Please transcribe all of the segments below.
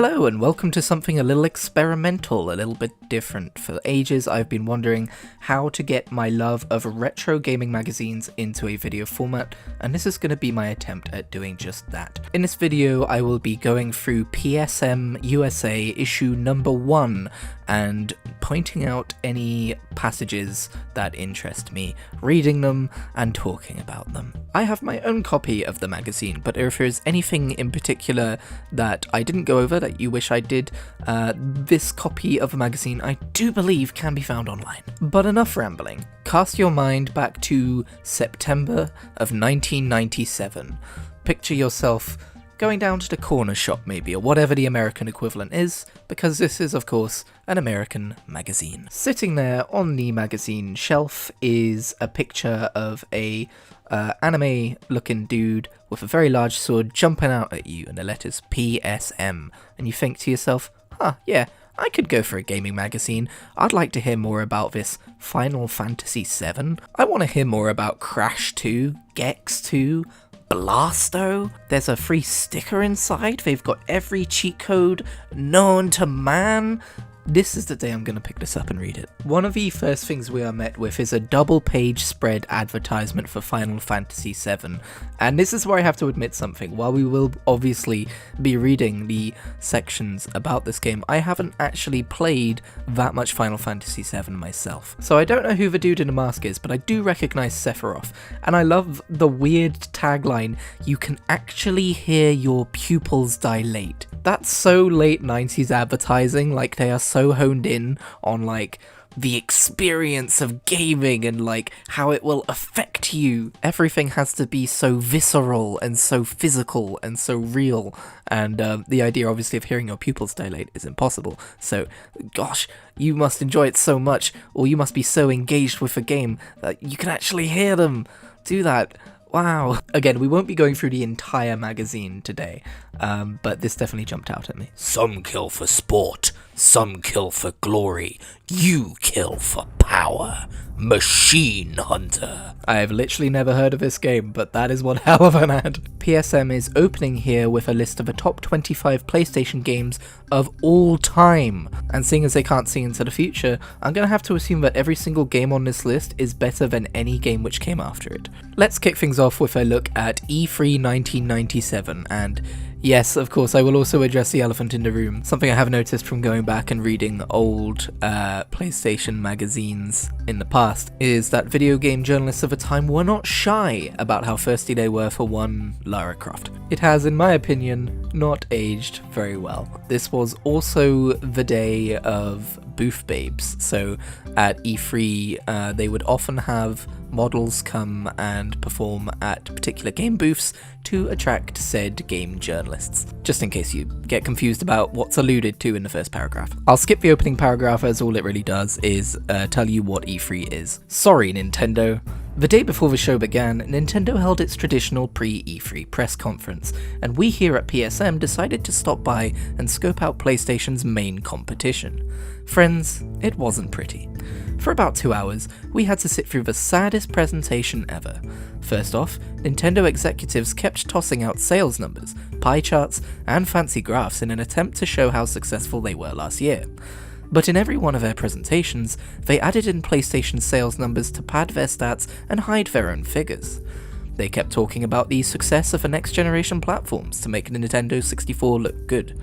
Hello and welcome to something a little experimental, a little bit different. For ages I've been wondering how to get my love of retro gaming magazines into a video format, and this is going to be my attempt at doing just that. In this video I will be going through PSM USA issue number 1 and pointing out any passages that interest me, reading them and talking about them. I have my own copy of the magazine, but if there's anything in particular that I didn't go over that you wish I did, this copy of a magazine I do believe can be found online. But enough rambling. Cast your mind back to September of 1997. Picture yourself going down to the corner shop maybe, or whatever the American equivalent is, because this is of course an American magazine. Sitting there on the magazine shelf is a picture of a anime looking dude with a very large sword jumping out at you and the letters PSM, and you think to yourself, yeah, I could go for a gaming magazine. I'd like to hear more about this Final Fantasy VII. I want to hear more about Crash 2, Gex 2, Blasto. There's a free sticker inside. They've got every cheat code known to man. This is the day I'm going to pick this up and read it. One of the first things we are met with is a double-page spread advertisement for Final Fantasy VII, and this is where I have to admit something. While we will obviously be reading the sections about this game, I haven't actually played that much Final Fantasy VII myself. So I don't know who the dude in the mask is, but I do recognize Sephiroth, and I love the weird tagline, "You can actually hear your pupils dilate." That's so late 90s advertising, like they are so honed in on like the experience of gaming and like how it will affect you. Everything has to be so visceral and so physical and so real, and the idea obviously of hearing your pupils dilate is impossible. So gosh, you must enjoy it so much, or you must be so engaged with the game that you can actually hear them do that. Wow. Again, we won't be going through the entire magazine today, but this definitely jumped out at me. Some kill for sport, some kill for glory, you kill for power. Machine Hunter. I have literally never heard of this game, but that is one hell of an ad. PSM is opening here with a list of the top 25 PlayStation games of all time. And seeing as they can't see into the future, I'm going to have to assume that every single game on this list is better than any game which came after it. Let's kick things off with a look at E3 1997, and yes, of course, I will also address the elephant in the room. Something I have noticed from going back and reading old PlayStation magazines in the past is that video game journalists of the time were not shy about how thirsty they were for one Lara Croft. It has, in my opinion, not aged very well. This was also the day of booth babes, so at E3 they would often have models come and perform at particular game booths to attract said game journalists, just in case you get confused about what's alluded to in the first paragraph. I'll skip the opening paragraph as all it really does is tell you what E3 is. Sorry, Nintendo. The day before the show began, Nintendo held its traditional pre-E3 press conference, and we here at PSM decided to stop by and scope out PlayStation's main competition. Friends, it wasn't pretty. For about 2 hours, we had to sit through the saddest presentation ever. First off, Nintendo executives kept tossing out sales numbers, pie charts, and fancy graphs in an attempt to show how successful they were last year. But in every one of their presentations, they added in PlayStation sales numbers to pad their stats and hide their own figures. They kept talking about the success of the next generation platforms to make Nintendo 64 look good.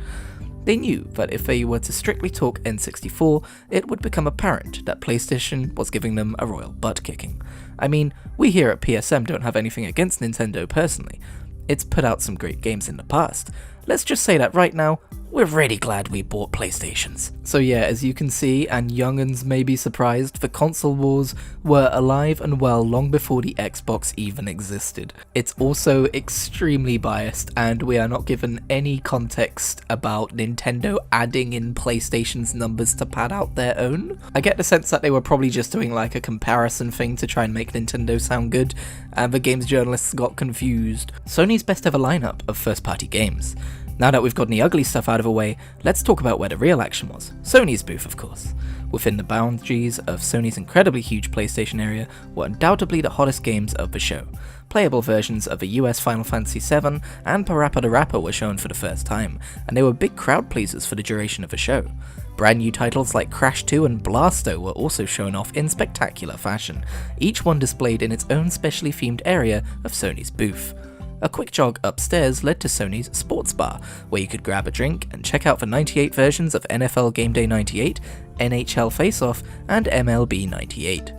They knew that if they were to strictly talk N64, it would become apparent that PlayStation was giving them a royal butt kicking. I mean, we here at PSM don't have anything against Nintendo personally. It's put out some great games in the past. Let's just say that right now, we're really glad we bought PlayStations. So yeah, as you can see, and young'uns may be surprised, the console wars were alive and well long before the Xbox even existed. It's also extremely biased, and we are not given any context about Nintendo adding in PlayStation's numbers to pad out their own. I get the sense that they were probably just doing like a comparison thing to try and make Nintendo sound good, and the games journalists got confused. Sony's best ever lineup of first-party games: Now that we've gotten the ugly stuff out of the way, let's talk about where the real action was. Sony's booth, of course. Within the boundaries of Sony's incredibly huge PlayStation area were undoubtedly the hottest games of the show. Playable versions of the US Final Fantasy VII and Parappa the Rapper were shown for the first time, and they were big crowd pleasers for the duration of the show. Brand new titles like Crash 2 and Blasto were also shown off in spectacular fashion, each one displayed in its own specially themed area of Sony's booth. A quick jog upstairs led to Sony's Sports Bar, where you could grab a drink and check out the 98 versions of NFL Game Day 98, NHL Face-Off, and MLB 98.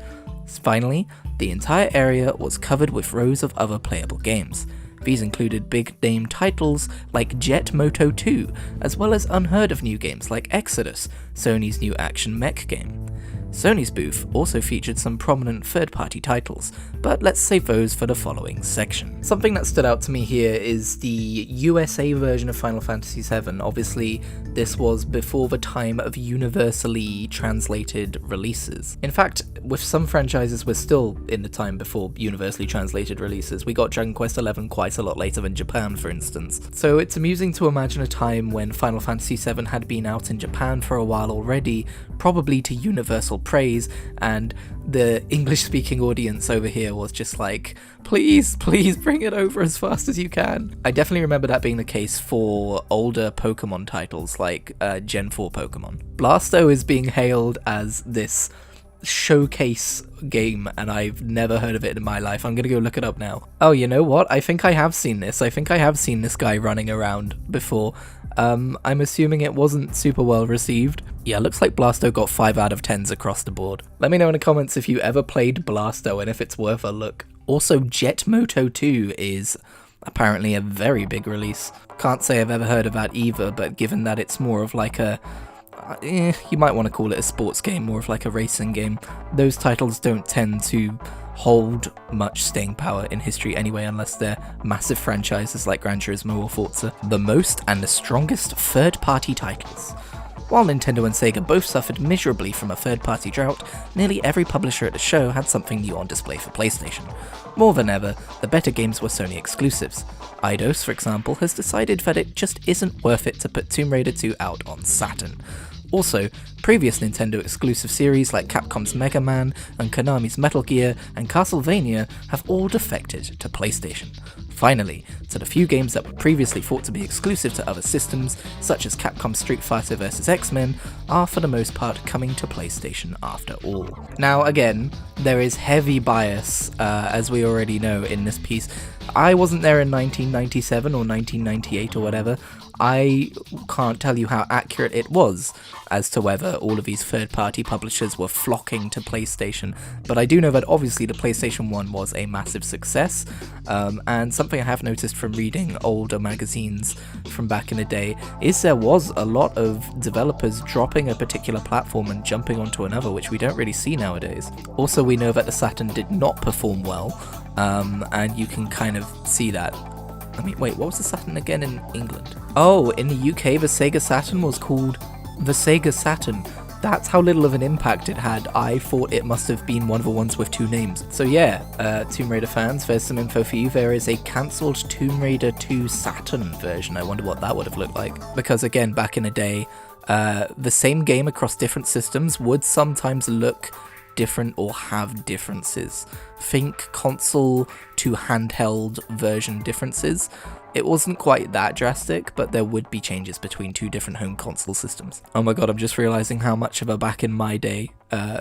Finally, the entire area was covered with rows of other playable games. These included big-name titles like Jet Moto 2, as well as unheard-of new games like Exodus, Sony's new action mech game. Sony's booth also featured some prominent third-party titles, but let's save those for the following section. Something that stood out to me here is the USA version of Final Fantasy VII. Obviously, this was before the time of universally translated releases. In fact, with some franchises we're still in the time before universally translated releases. We got Dragon Quest XI quite a lot later than Japan, for instance. So it's amusing to imagine a time when Final Fantasy VII had been out in Japan for a while already, probably to universal praise, and the English-speaking audience over here was just like, please bring it over as fast as you can. I definitely remember that being the case for older Pokemon titles like Gen 4 Pokemon. Blasto is being hailed as this showcase game, and I've never heard of it in my life. I'm gonna go look it up now. Oh, you know what? I think I have seen this. I think I have seen this guy running around before. I'm assuming it wasn't super well received. Yeah, looks like Blasto got 5 out of 10s across the board. Let me know in the comments if you ever played Blasto and if it's worth a look. Also, Jet Moto 2 is apparently a very big release. Can't say I've ever heard of that either, but given that it's more of like a you might want to call it a sports game, more of like a racing game. Those titles don't tend to hold much staying power in history anyway, unless they're massive franchises like Gran Turismo or Forza. The most and the strongest third-party titles. While Nintendo and Sega both suffered miserably from a third-party drought, nearly every publisher at the show had something new on display for PlayStation. More than ever, the better games were Sony exclusives. Eidos, for example, has decided that it just isn't worth it to put Tomb Raider 2 out on Saturn. Also, previous Nintendo exclusive series like Capcom's Mega Man and Konami's Metal Gear and Castlevania have all defected to PlayStation. Finally, to the few games that were previously thought to be exclusive to other systems, such as Capcom's Street Fighter vs X-Men, are for the most part coming to PlayStation after all. Now again, there is heavy bias, as we already know in this piece. I wasn't there in 1997 or 1998 or whatever. I can't tell you how accurate it was as to whether all of these third-party publishers were flocking to PlayStation, but I do know that obviously the PlayStation 1 was a massive success, and something I have noticed from reading older magazines from back in the day is there was a lot of developers dropping a particular platform and jumping onto another, which we don't really see nowadays. Also, we know that the Saturn did not perform well, and you can kind of see that. I mean, wait, what was the Saturn again in England? Oh, in the UK, the Sega Saturn was called the Sega Saturn. That's how little of an impact it had. I thought it must have been one of the ones with 2 names. So yeah, Tomb Raider fans, there's some info for you. There is a cancelled Tomb Raider 2 Saturn version. I wonder what that would have looked like. Because again, back in the day, the same game across different systems would sometimes look different or have differences. Think console to handheld version differences. It wasn't quite that drastic, but there would be changes between 2 different home console systems. Oh my god, I'm just realizing how much of a back in my day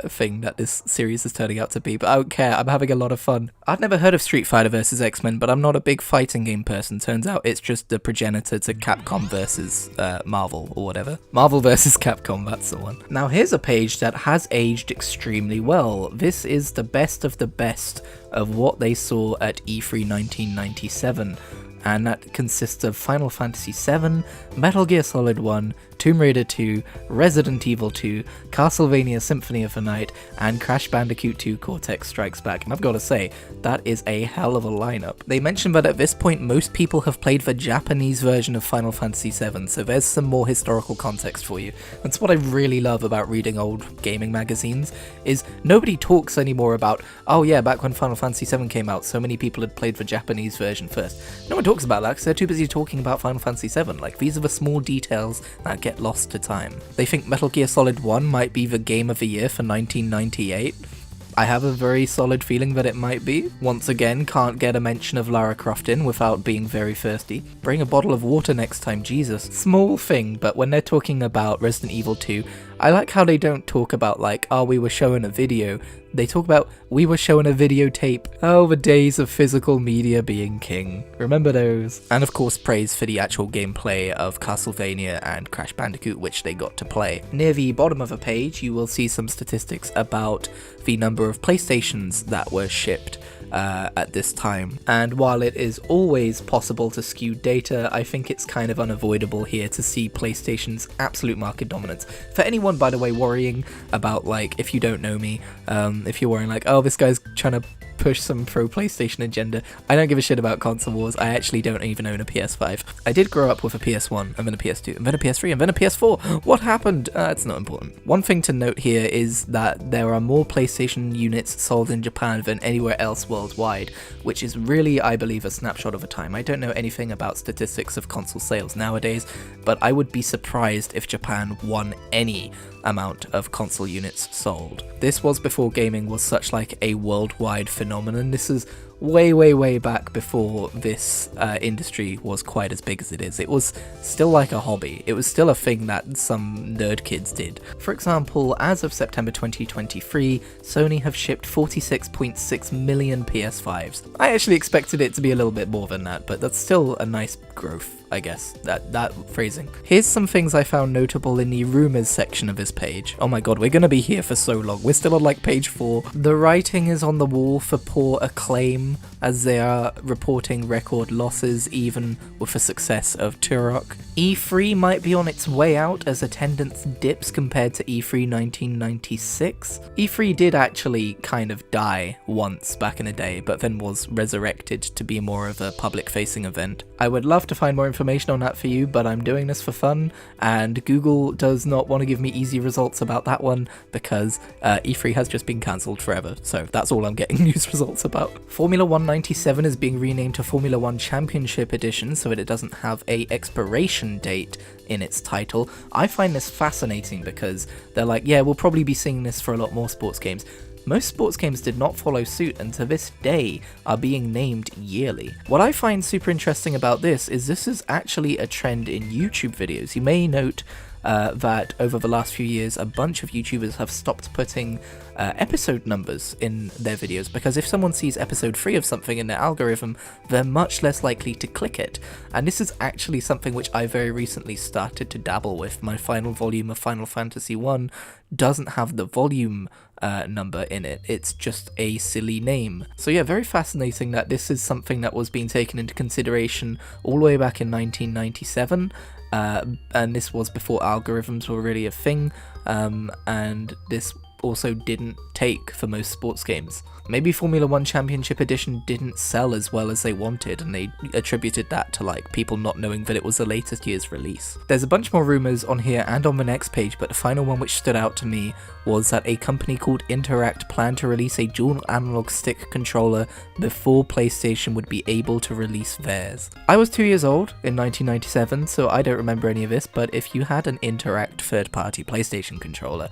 thing that this series is turning out to be, but I don't care, I'm having a lot of fun. I'd never heard of Street Fighter vs X-Men, but I'm not a big fighting game person. Turns out it's just the progenitor to Capcom versus Marvel or whatever. Marvel versus Capcom, that's the one. Now here's a page that has aged extremely well. This is the best of the best of what they saw at E3 1997. And that consists of Final Fantasy VII, Metal Gear Solid 1, Tomb Raider 2, Resident Evil 2, Castlevania Symphony of the Night, and Crash Bandicoot 2 Cortex Strikes Back. And I've got to say, that is a hell of a lineup. They mentioned that at this point most people have played the Japanese version of Final Fantasy VII, so there's some more historical context for you. That's what I really love about reading old gaming magazines, is nobody talks anymore about, oh yeah, back when Final Fantasy VII came out, so many people had played the Japanese version first. No one talks about that because they're too busy talking about Final Fantasy VII. Like, these are the small details that get lost to time. They think Metal Gear Solid 1 might be the game of the year for 1998. I have a very solid feeling that it might be. Once again, can't get a mention of Lara Croft in without being very thirsty. Bring a bottle of water next time, Jesus. Small thing, but when they're talking about Resident Evil 2, I like how they don't talk about like, oh, we were showing a video. They talk about, we were showing a videotape. Oh, the days of physical media being king. Remember those? And of course praise for the actual gameplay of Castlevania and Crash Bandicoot, which they got to play. Near the bottom of the page, you will see some statistics about the number of PlayStations that were shipped at this time. And while it is always possible to skew data, I think it's kind of unavoidable here to see PlayStation's absolute market dominance. For anyone, by the way, worrying about, like, if you don't know me, if you're worrying like, oh, this guy's trying to push some pro PlayStation agenda, I don't give a shit about console wars. I actually don't even own a PS5. I did grow up with a PS1, and then a PS2, and then a PS3, and then a PS4. What happened? It's not important. One thing to note here is that there are more PlayStation units sold in Japan than anywhere else worldwide, which is really, I believe, a snapshot of a time. I don't know anything about statistics of console sales nowadays, but I would be surprised if Japan won any amount of console units sold. This was before gaming was such like a worldwide phenomenon. This is way back before this industry was quite as big as it is. It was still like a hobby. It was still a thing that some nerd kids did. For example, as of September 2023, Sony have shipped 46.6 million PS5s. I actually expected it to be a little bit more than that, but that's still a nice growth, I guess, that phrasing. Here's some things I found notable in the rumors section of this page. Oh my god, we're gonna be here for so long. We're still on like page 4. The writing is on the wall for poor acclaim, as they are reporting record losses even with the success of Turok. E3 might be on its way out as attendance dips compared to E3 1996. E3 did actually kind of die once back in the day, but then was resurrected to be more of a public-facing event. I would love to find more information on that for you, but I'm doing this for fun, and Google does not want to give me easy results about that one because E3 has just been cancelled forever, so that's all I'm getting news results about. Formula 197 is being renamed to Formula 1 Championship Edition so that it doesn't have a expiration date in its title. I find this fascinating because they're like, yeah, we'll probably be seeing this for a lot more sports games. Most sports games did not follow suit and to this day are being named yearly. What I find super interesting about this is actually a trend in YouTube videos. You may note that over the last few years a bunch of YouTubers have stopped putting episode numbers in their videos, because if someone sees episode 3 of something in their algorithm, they're much less likely to click it. And this is actually something which I very recently started to dabble with. My final volume of Final Fantasy 1 doesn't have the volume number in it, it's just a silly name. So yeah, very fascinating that this is something that was being taken into consideration all the way back in 1997. And this was before algorithms were really a thing, and this also didn't take for most sports games. Maybe Formula 1 Championship Edition didn't sell as well as they wanted, and they attributed that to like people not knowing that it was the latest year's release. There's a bunch more rumours on here and on the next page, but the final one which stood out to me was that a company called Interact planned to release a dual analog stick controller before PlayStation would be able to release theirs. I was 2 years old in 1997, so I don't remember any of this, but if you had an Interact third-party PlayStation controller,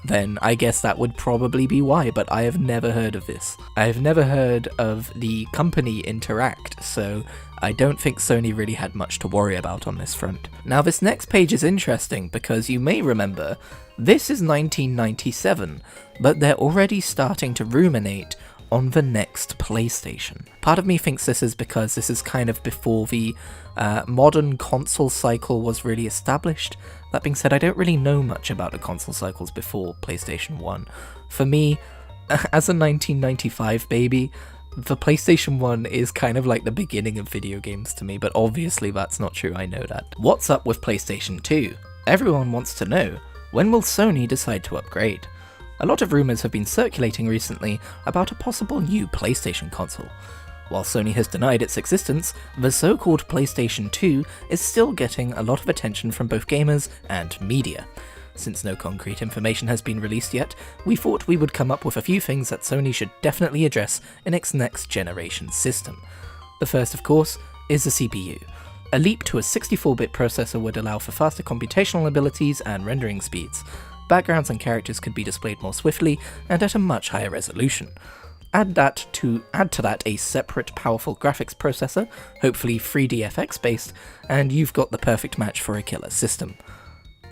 then I guess that would probably be why, but I have never heard of this. I have never heard of the company Interact, so I don't think Sony really had much to worry about on this front. Now this next page is interesting because you may remember this is 1997, but they're already starting to ruminate on the next PlayStation. Part of me thinks this is because this is kind of before the modern console cycle was really established. That being said, I don't really know much about the console cycles before PlayStation 1. For me, as a 1995 baby, the PlayStation 1 is kind of like the beginning of video games to me, but obviously that's not true, I know that. What's up with PlayStation 2? Everyone wants to know, when will Sony decide to upgrade? A lot of rumours have been circulating recently about a possible new PlayStation console. While Sony has denied its existence, the so-called PlayStation 2 is still getting a lot of attention from both gamers and media. Since no concrete information has been released yet, we thought we would come up with a few things that Sony should definitely address in its next generation system. The first, of course, is the CPU. A leap to a 64-bit processor would allow for faster computational abilities and rendering speeds. Backgrounds and characters could be displayed more swiftly and at a much higher resolution. Add to that a separate powerful graphics processor, hopefully 3DFX based, and you've got the perfect match for a killer system.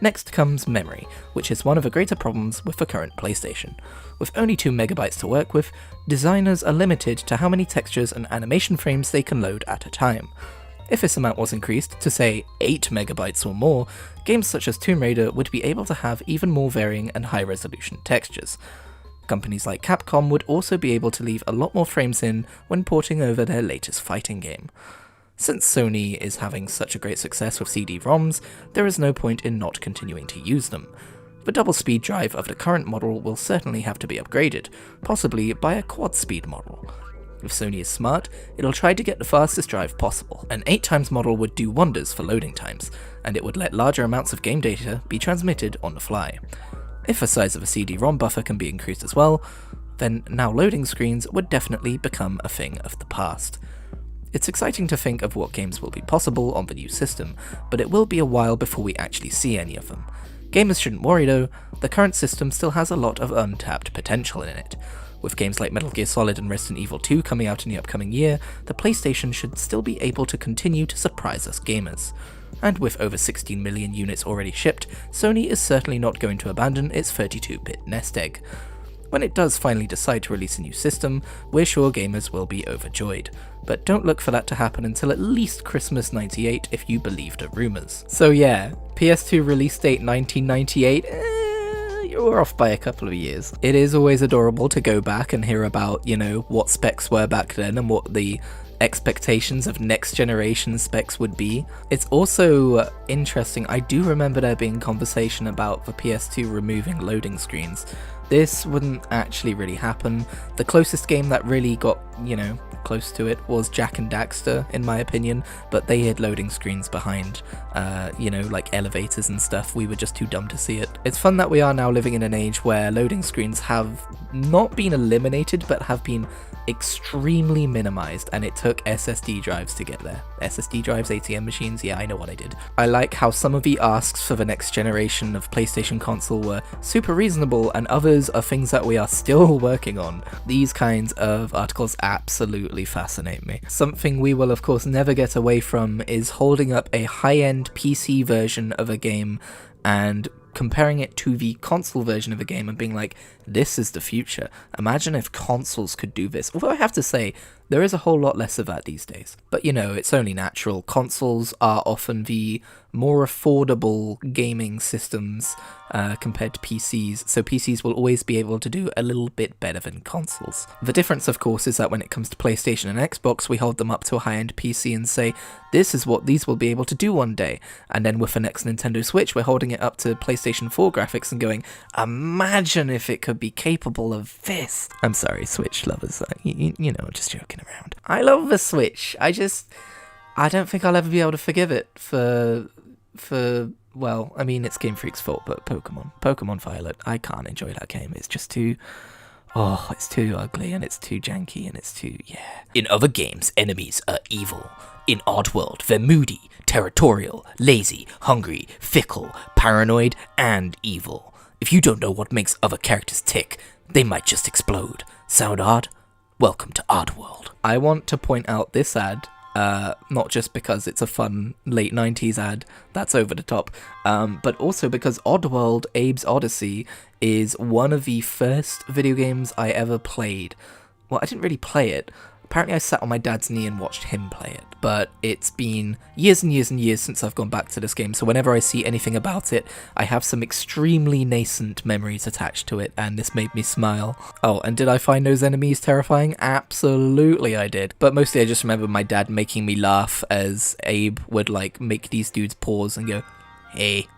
Next comes memory, which is one of the greater problems with the current PlayStation. With only 2 MB to work with, designers are limited to how many textures and animation frames they can load at a time. If this amount was increased to say 8 MB or more, games such as Tomb Raider would be able to have even more varying and high resolution textures. Companies like Capcom would also be able to leave a lot more frames in when porting over their latest fighting game. Since Sony is having such a great success with CD-ROMs, there is no point in not continuing to use them. The double-speed drive of the current model will certainly have to be upgraded, possibly by a quad-speed model. If Sony is smart, it'll try to get the fastest drive possible. An 8x model would do wonders for loading times, and it would let larger amounts of game data be transmitted on the fly. If the size of a CD-ROM buffer can be increased as well, then now loading screens would definitely become a thing of the past. It's exciting to think of what games will be possible on the new system, but it will be a while before we actually see any of them. Gamers shouldn't worry though, the current system still has a lot of untapped potential in it. With games like Metal Gear Solid and Resident Evil 2 coming out in the upcoming year, the PlayStation should still be able to continue to surprise us gamers. And with over 16 million units already shipped, Sony is certainly not going to abandon its 32-bit nest egg. When it does finally decide to release a new system, we're sure gamers will be overjoyed. But don't look for that to happen until at least Christmas '98 if you believe the rumours. So yeah, PS2 release date 1998, you're off by a couple of years. It is always adorable to go back and hear about, what specs were back then and what the expectations of next generation specs would be. It's also interesting, I do remember there being conversation about the PS2 removing loading screens. This wouldn't actually really happen. The closest game that really got, close to it was Jak and Daxter, in my opinion, but they had loading screens behind, like elevators and stuff. We were just too dumb to see it. It's fun that we are now living in an age where loading screens have not been eliminated, but have been extremely minimized, and it took SSD drives to get there. SSD drives, ATM machines, yeah, I know what I did. I like how some of the asks for the next generation of PlayStation console were super reasonable, and others are things that we are still working on. These kinds of articles absolutely fascinate me. Something we will of course never get away from is holding up a high-end PC version of a game and comparing it to the console version of a game and being like, this is the future. Imagine if consoles could do this. Although I have to say, there is a whole lot less of that these days. But it's only natural. Consoles are often the more affordable gaming systems compared to PCs, so PCs will always be able to do a little bit better than consoles. The difference, of course, is that when it comes to PlayStation and Xbox, we hold them up to a high-end PC and say, this is what these will be able to do one day. And then with the next Nintendo Switch, we're holding it up to PlayStation 4 graphics and going, imagine if it could be capable of this. I'm sorry, Switch lovers, just joking around. I love the Switch. I don't think I'll ever be able to forgive it for well, I mean, it's Game Freak's fault, but Pokemon Violet, I can't enjoy that game. It's just too, it's too ugly, and it's too janky, and it's too, yeah. In other games, enemies are evil. In Oddworld, they're moody, territorial, lazy, hungry, fickle, paranoid, and evil. If you don't know what makes other characters tick, they might just explode. Sound odd? Welcome to Oddworld. I want to point out this ad, not just because it's a fun late 90s ad that's over the top, but also because Oddworld Abe's Odyssey is one of the first video games I ever played. Well, I didn't really play it. Apparently I sat on my dad's knee and watched him play it, but it's been years and years and years since I've gone back to this game, so whenever I see anything about it, I have some extremely nascent memories attached to it, and this made me smile. Oh, and did I find those enemies terrifying? Absolutely I did, but mostly I just remember my dad making me laugh as Abe would, make these dudes pause and go, hey,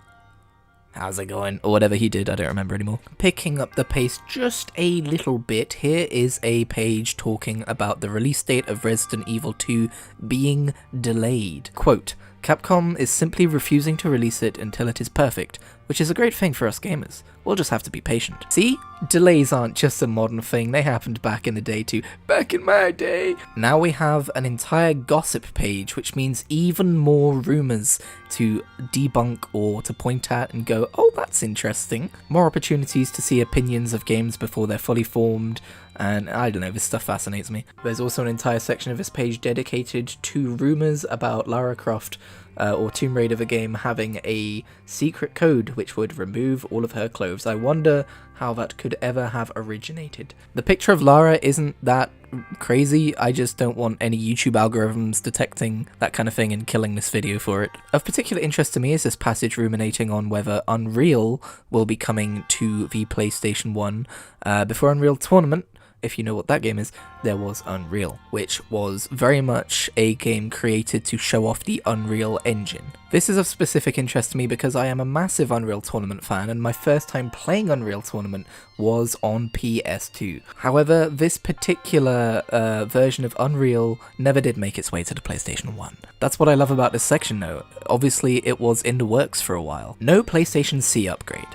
how's it going? Or whatever he did, I don't remember anymore. Picking up the pace just a little bit, here is a page talking about the release date of Resident Evil 2 being delayed. Quote, Capcom is simply refusing to release it until it is perfect, which is a great thing for us gamers. We'll just have to be patient. See? Delays aren't just a modern thing, they happened back in the day too. Back in my day! Now we have an entire gossip page, which means even more rumours to debunk or to point at and go, oh, that's interesting. More opportunities to see opinions of games before they're fully formed, and I don't know, this stuff fascinates me. There's also an entire section of this page dedicated to rumours about Lara Croft or Tomb Raider the game having a secret code which would remove all of her clothes. I wonder how that could ever have originated. The picture of Lara isn't that crazy, I just don't want any YouTube algorithms detecting that kind of thing and killing this video for it. Of particular interest to me is this passage ruminating on whether Unreal will be coming to the PlayStation 1 before Unreal Tournament. If you know what that game is, there was Unreal, which was very much a game created to show off the Unreal Engine. This is of specific interest to me because I am a massive Unreal Tournament fan, and my first time playing Unreal Tournament was on PS2. However, this particular version of Unreal never did make its way to the PlayStation 1. That's what I love about this section though. Obviously, it was in the works for a while. No PlayStation C upgrade.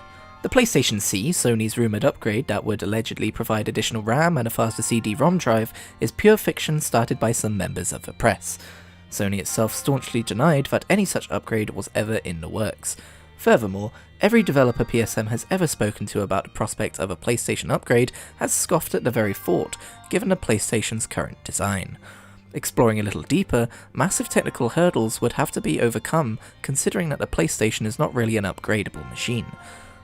The PlayStation C, Sony's rumoured upgrade that would allegedly provide additional RAM and a faster CD-ROM drive, is pure fiction started by some members of the press. Sony itself staunchly denied that any such upgrade was ever in the works. Furthermore, every developer PSM has ever spoken to about the prospect of a PlayStation upgrade has scoffed at the very thought, given the PlayStation's current design. Exploring a little deeper, massive technical hurdles would have to be overcome, considering that the PlayStation is not really an upgradable machine.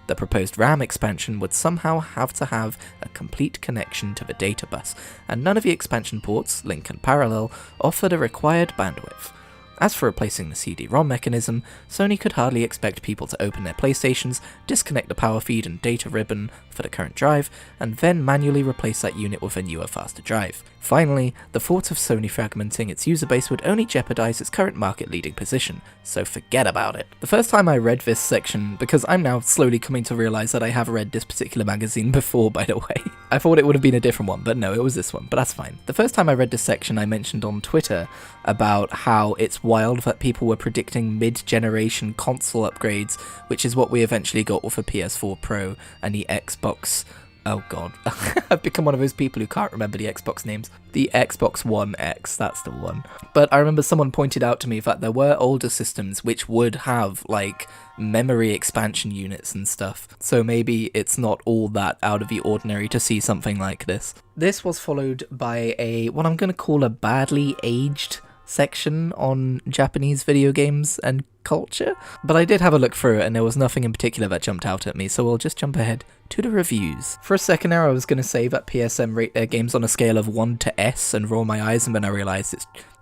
The proposed RAM expansion would somehow have to have a complete connection to the data bus, and none of the expansion ports, Link and Parallel, offer the required bandwidth. As for replacing the CD-ROM mechanism, Sony could hardly expect people to open their PlayStations, disconnect the power feed and data ribbon for the current drive, and then manually replace that unit with a newer, faster drive. Finally, the thought of Sony fragmenting its user base would only jeopardize its current market-leading position, so forget about it. The first time I read this section, because I'm now slowly coming to realize that I have read this particular magazine before, by the way. I thought it would have been a different one, but no, it was this one, but that's fine. The first time I read this section, I mentioned on Twitter about how it's wild that people were predicting mid-generation console upgrades, which is what we eventually got with the PS4 Pro and the Xbox. Oh god, I've become one of those people who can't remember the Xbox names. The Xbox One X, that's the one. But I remember someone pointed out to me that there were older systems which would have, like, memory expansion units and stuff. So maybe it's not all that out of the ordinary to see something like this. This was followed by what I'm going to call a badly aged section on Japanese video games and culture, but I did have a look through it and there was nothing in particular that jumped out at me, so we'll just jump ahead to the reviews. For a second there I was going to say that PSM rate their games on a scale of 1 to S and roll my eyes, and then I realised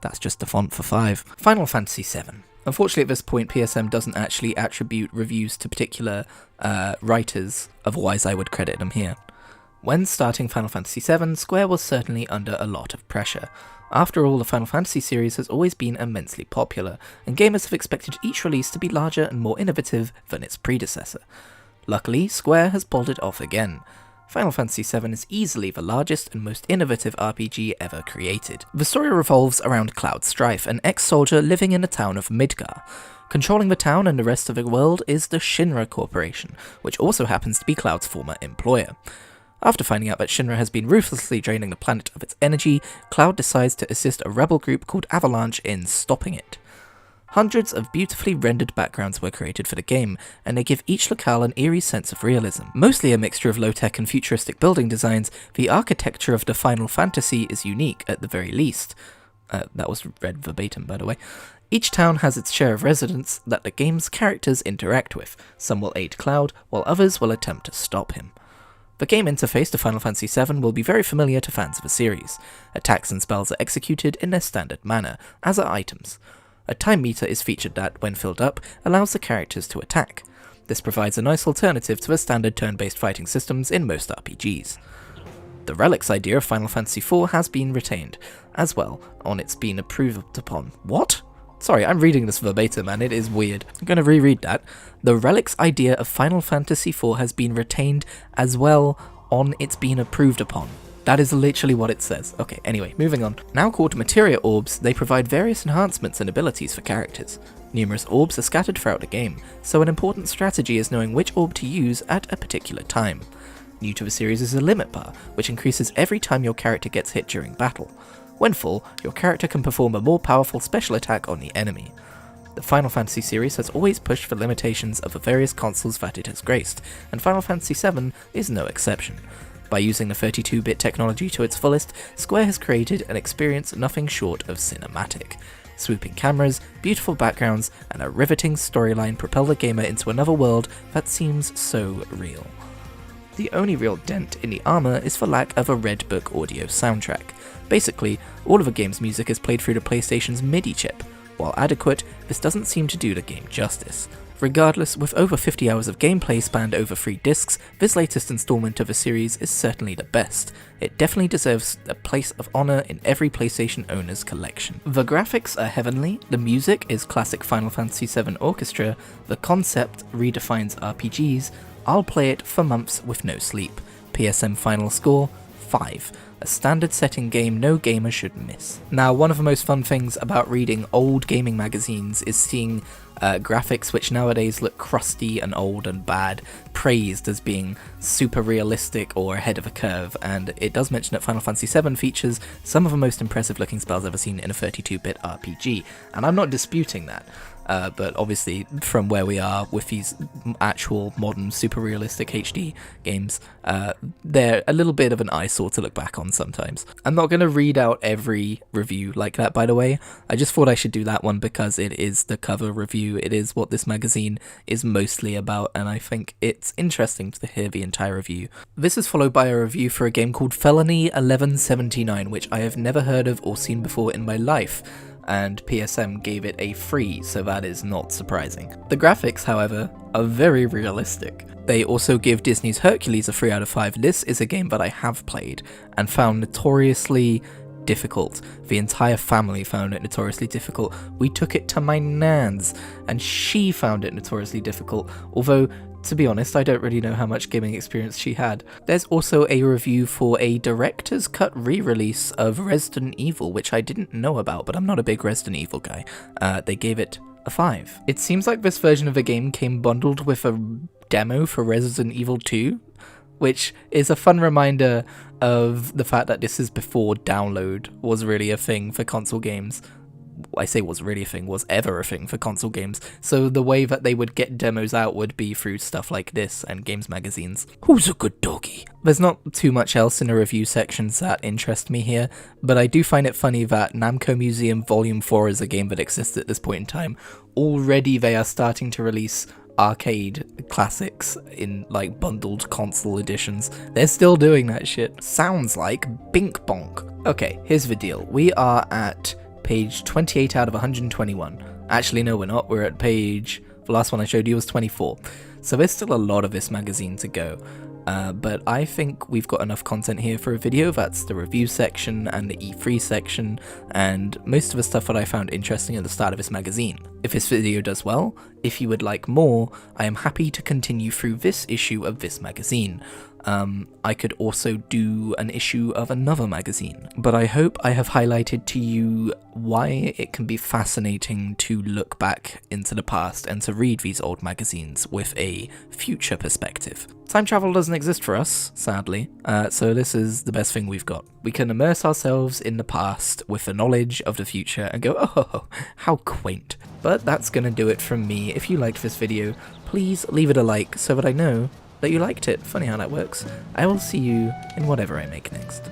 that's just the font for 5. Final Fantasy VII. Unfortunately at this point PSM doesn't actually attribute reviews to particular writers, otherwise I would credit them here. When starting Final Fantasy VII, Square was certainly under a lot of pressure. After all, the Final Fantasy series has always been immensely popular, and gamers have expected each release to be larger and more innovative than its predecessor. Luckily, Square has pulled it off again. Final Fantasy VII is easily the largest and most innovative RPG ever created. The story revolves around Cloud Strife, an ex-soldier living in the town of Midgar. Controlling the town and the rest of the world is the Shinra Corporation, which also happens to be Cloud's former employer. After finding out that Shinra has been ruthlessly draining the planet of its energy, Cloud decides to assist a rebel group called Avalanche in stopping it. Hundreds of beautifully rendered backgrounds were created for the game, and they give each locale an eerie sense of realism. Mostly a mixture of low-tech and futuristic building designs, the architecture of the Final Fantasy is unique at the very least. That was read verbatim, by the way. Each town has its share of residents that the game's characters interact with. Some will aid Cloud, while others will attempt to stop him. The game interface to Final Fantasy VII will be very familiar to fans of the series. Attacks and spells are executed in their standard manner, as are items. A time meter is featured that, when filled up, allows the characters to attack. This provides a nice alternative to the standard turn-based fighting systems in most RPGs. The relics idea of Final Fantasy IV has been retained, as well, on it's been approved upon. What? Sorry, I'm reading this verbatim and it is weird. I'm going to reread that. The Relics idea of Final Fantasy IV has been retained as well on it's been approved upon. That is literally what it says. Okay, anyway, moving on. Now called Materia Orbs, they provide various enhancements and abilities for characters. Numerous orbs are scattered throughout the game, so an important strategy is knowing which orb to use at a particular time. New to the series is a limit bar, which increases every time your character gets hit during battle. When full, your character can perform a more powerful special attack on the enemy. The Final Fantasy series has always pushed for limitations of the various consoles that it has graced, and Final Fantasy VII is no exception. By using the 32-bit technology to its fullest, Square has created an experience nothing short of cinematic. Swooping cameras, beautiful backgrounds, and a riveting storyline propel the gamer into another world that seems so real. The only real dent in the armour is for lack of a Red Book audio soundtrack. Basically, all of the game's music is played through the PlayStation's MIDI chip. While adequate, this doesn't seem to do the game justice. Regardless, with over 50 hours of gameplay spanned over 3 discs, this latest installment of the series is certainly the best. It definitely deserves a place of honour in every PlayStation owner's collection. The graphics are heavenly, the music is classic Final Fantasy VII orchestra, the concept redefines RPGs. I'll play it for months with no sleep. PSM final score, 5. A standard setting game no gamer should miss. Now, one of the most fun things about reading old gaming magazines is seeing graphics which nowadays look crusty and old and bad, praised as being super realistic or ahead of a curve, and it does mention that Final Fantasy VII features some of the most impressive looking spells ever seen in a 32-bit RPG, and I'm not disputing that. But obviously, from where we are with these actual modern super realistic HD games, they're a little bit of an eyesore to look back on sometimes. I'm not going to read out every review like that, by the way. I just thought I should do that one because it is the cover review. It is what this magazine is mostly about, and I think it's interesting to hear the entire review. This is followed by a review for a game called Felony 1179, which I have never heard of or seen before in my life, and PSM gave it a 3, so that is not surprising. The graphics, however, are very realistic. They also give Disney's Hercules a 3 out of 5. This is a game that I have played and found notoriously difficult. The entire family found it notoriously difficult. We took it to my nan's and she found it notoriously difficult, although to be honest, I don't really know how much gaming experience she had. There's also a review for a director's cut re-release of Resident Evil, which I didn't know about, but I'm not a big Resident Evil guy. They gave it a 5. It seems like this version of the game came bundled with a demo for Resident Evil 2, which is a fun reminder of the fact that this is before download was really a thing for console games. I say was really a thing, was ever a thing for console games, so the way that they would get demos out would be through stuff like this and games magazines. Who's a good doggy? There's not too much else in the review sections that interest me here, but I do find it funny that Namco Museum Volume 4 is a game that exists at this point in time. Already they are starting to release arcade classics in like bundled console editions. They're still doing that shit. Sounds like Bink Bonk. Okay, here's the deal. We are at page 28 out of 121. Actually, no, we're not. We're at page... the last one I showed you was 24. So there's still a lot of this magazine to go. But I think we've got enough content here for a video. That's the review section and the E3 section, and most of the stuff that I found interesting at the start of this magazine. If this video does well, if you would like more, I am happy to continue through this issue of this magazine. I could also do an issue of another magazine, but I hope I have highlighted to you why it can be fascinating to look back into the past and to read these old magazines with a future perspective. Time travel doesn't exist for us, sadly, so this is the best thing we've got. We can immerse ourselves in the past with the knowledge of the future and go, oh, how quaint. But that's gonna do it from me. If you liked this video, please leave it a like so that I know that you liked it. Funny how that works. I will see you in whatever I make next.